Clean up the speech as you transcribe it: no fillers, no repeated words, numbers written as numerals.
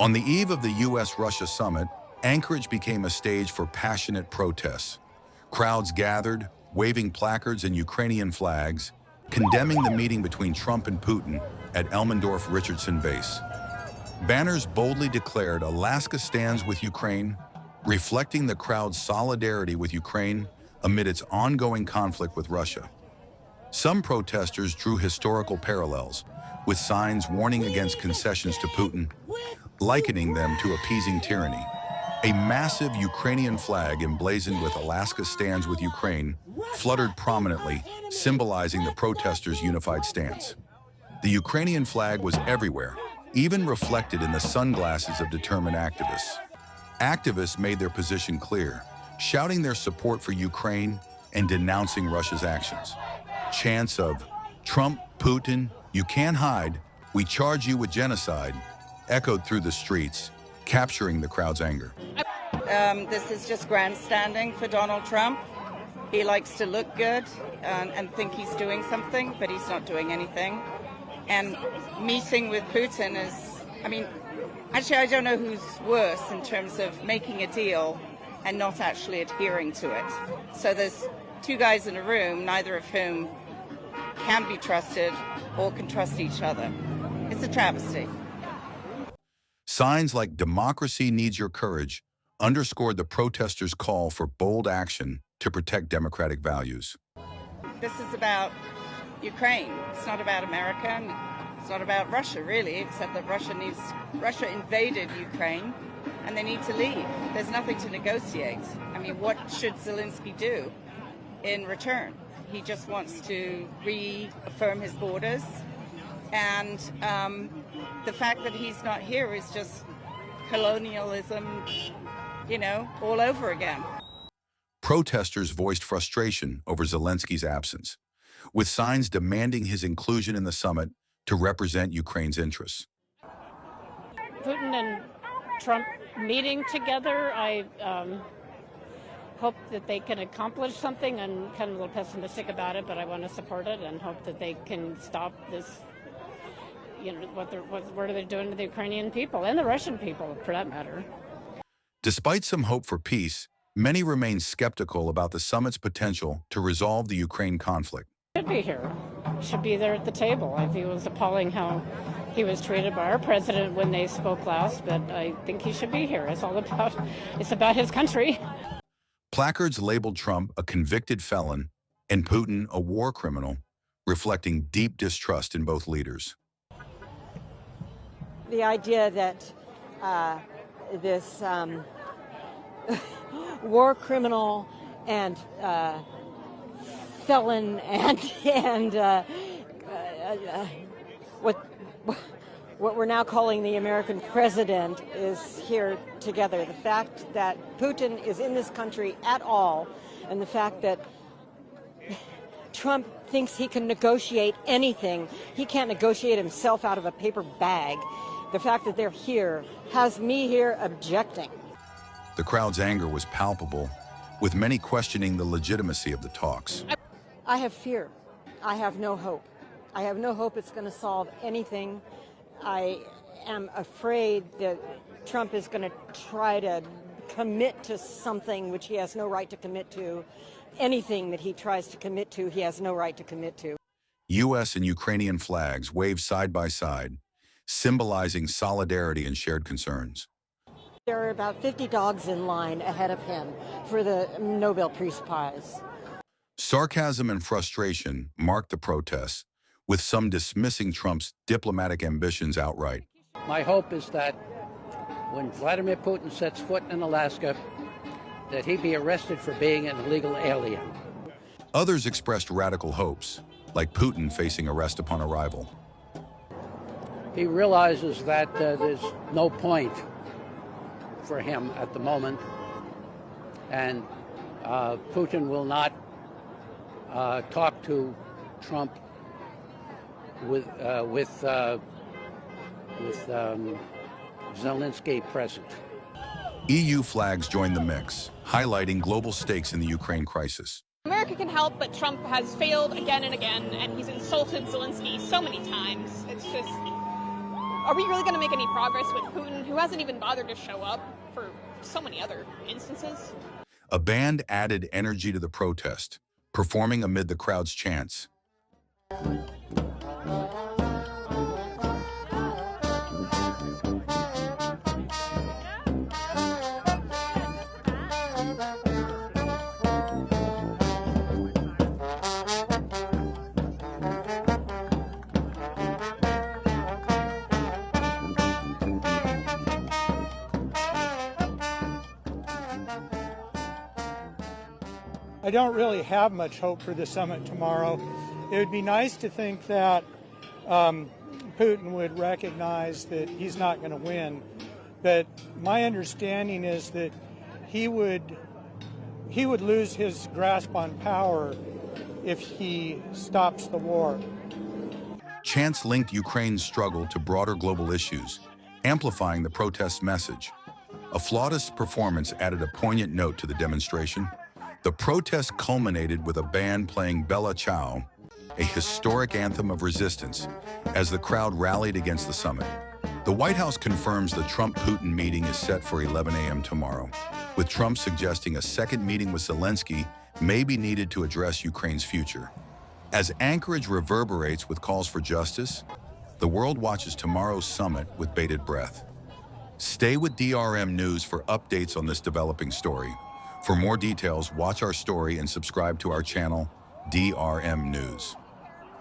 On the eve of the US-Russia summit, Anchorage became a stage for passionate protests. Crowds gathered, waving placards and Ukrainian flags, condemning the meeting between Trump and Putin at Elmendorf-Richardson Base. Banners boldly declared Alaska stands with Ukraine, reflecting the crowd's solidarity with Ukraine amid its ongoing conflict with Russia. Some protesters drew historical parallels, with signs warning against concessions to Putin, likening them to appeasing tyranny. A massive Ukrainian flag emblazoned with Alaska stands with Ukraine fluttered prominently, symbolizing the protesters' unified stance. The Ukrainian flag was everywhere, even reflected in the sunglasses of determined activists. Activists made their position clear, shouting their support for Ukraine and denouncing Russia's actions. Chants of "Trump, Putin, you can't hide, we charge you with genocide," echoed through the streets, capturing the crowd's anger. This is just grandstanding for Donald Trump. He likes to look good and think he's doing something, but he's not doing anything. And meeting with Putin is, actually, I don't know who's worse in terms of making a deal and not actually adhering to it. So there's two guys in a room, neither of whom can be trusted or can trust each other. It's a travesty. Signs like "Democracy needs your courage" underscored the protesters' call for bold action to protect democratic values. This is about Ukraine. It's not about America. And it's not about Russia, really, except that Russia invaded Ukraine, and they need to leave. There's nothing to negotiate. What should Zelenskyy do in return? He just wants to reaffirm his borders, and the fact that he's not here is just colonialism, all over again. Protesters voiced frustration over Zelensky's absence, with signs demanding his inclusion in the summit to represent Ukraine's interests. Putin and Trump meeting together, I hope that they can accomplish something. I'm kind of a little pessimistic about it, but I want to support it and hope that they can stop this, what they're doing to the Ukrainian people and the Russian people, for that matter. Despite some hope for peace, many remain skeptical about the summit's potential to resolve the Ukraine conflict. Should be here. Should be there at the table. I think it was appalling how he was treated by our president when they spoke last, but I think he should be here. It's about his country. Placards labeled Trump a convicted felon and Putin a war criminal, reflecting deep distrust in both leaders. The idea that this war criminal and felon and what we're now calling the American president is here together. The fact that Putin is in this country at all, and the fact that Trump thinks he can negotiate anything. He can't negotiate himself out of a paper bag. The fact that they're here has me here objecting. The crowd's anger was palpable, with many questioning the legitimacy of the talks. I have fear. I have no hope. I have no hope it's going to solve anything. I am afraid that Trump is going to try to commit to something which he has no right to commit to. Anything that he tries to commit to, he has no right to commit to. U.S. and Ukrainian flags waved side by side, symbolizing solidarity and shared concerns. There are about 50 dogs in line ahead of him for the Nobel Peace Prize. Sarcasm and frustration marked the protests, with some dismissing Trump's diplomatic ambitions outright. My hope is that when Vladimir Putin sets foot in Alaska, that he be arrested for being an illegal alien. Others expressed radical hopes, like Putin facing arrest upon arrival. He realizes that there's no point for him at the moment, and Putin will not talk to Trump with Zelenskyy present. EU flags joined the mix, highlighting global stakes in the Ukraine crisis. America can help, but Trump has failed again and again, and he's insulted Zelenskyy so many times. It's just are we really going to make any progress with Putin, who hasn't even bothered to show up for so many other instances? A band added energy to the protest, performing amid the crowd's chants. I don't really have much hope for the summit tomorrow. It would be nice to think that Putin would recognize that he's not going to win, but my understanding is that he would lose his grasp on power if he stops the war. Chants linked Ukraine's struggle to broader global issues, amplifying the protest message. A flautist performance added a poignant note to the demonstration. The protest culminated with a band playing Bella Ciao, a historic anthem of resistance, as the crowd rallied against the summit. The White House confirms the Trump-Putin meeting is set for 11 a.m. tomorrow, with Trump suggesting a second meeting with Zelenskyy may be needed to address Ukraine's future. As Anchorage reverberates with calls for justice, the world watches tomorrow's summit with bated breath. Stay with DRM News for updates on this developing story. For more details, watch our story and subscribe to our channel, DRM News.